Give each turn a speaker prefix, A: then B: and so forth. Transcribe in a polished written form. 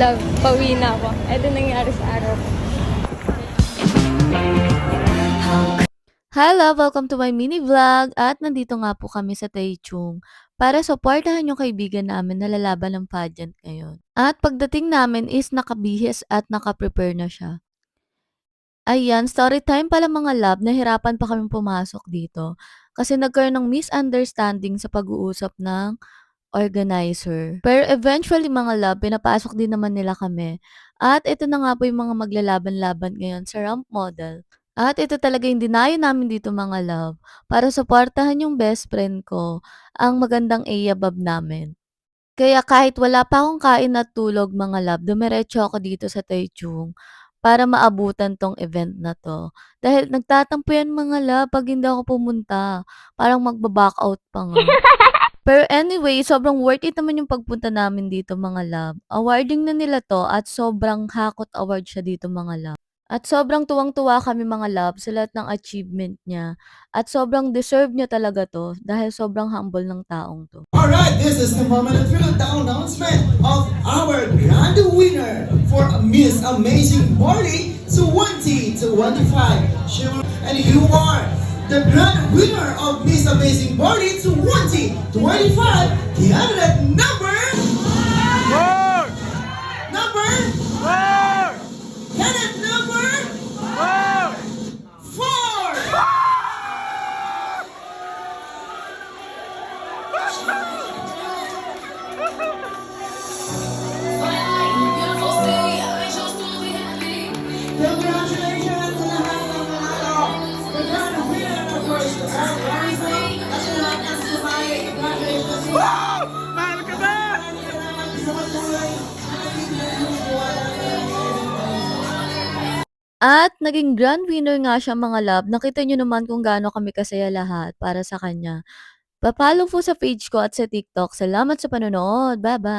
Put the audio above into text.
A: Love, pauwi na ako. Ito nangyari sa araw ko.
B: Hi love! Welcome to my mini vlog at nandito nga po kami sa Taichung para supportahan yung kaibigan namin na lalaban ng pageant ngayon. At pagdating namin is nakabihis at nakaprepare na siya. Ayan, story time pala mga love, nahirapan pa kami pumasok dito kasi nagkaroon ng misunderstanding sa pag-uusap ng organizer. Pero eventually mga love, pinapasok din naman nila kami. At ito na nga po yung mga maglalaban-laban ngayon sa ramp model. At ito talaga yung dinayo namin dito mga love para suportahan yung best friend ko, ang magandang A-above namin. Kaya kahit wala pa akong kain at tulog mga love, dumiretso ako dito sa Taichung para maabutan tong event na 'to. Dahil nagtatampo yan mga love 'pag hindi ako pumunta, parang magba-backout pa nga. Pero anyway, sobrang worth it naman yung pagpunta namin dito mga love. Awarding na nila 'to at sobrang hakot award siya dito mga love. At sobrang tuwang-tuwa kami mga love sa lahat ng achievement niya. At sobrang deserve niya talaga 'to dahil sobrang humble ng taong 'to.
C: Alright, this is the moment of the announcement of our grand winner for Miss Amazing Morning 2025. And you are the grand winner of Miss Amazing Morning 2025, candidate number, candidate number 4. Congratulations sa lahat ng manalo. The grand winner of first congratulations.
D: Mahal ka ba?
C: Sa patuloy.
B: At naging grand winner nga siya mga love. Nakita niyo naman kung gaano kami kasaya lahat para sa kanya. Pa-follow po sa page ko at sa TikTok. Salamat sa panonood. Bye-bye!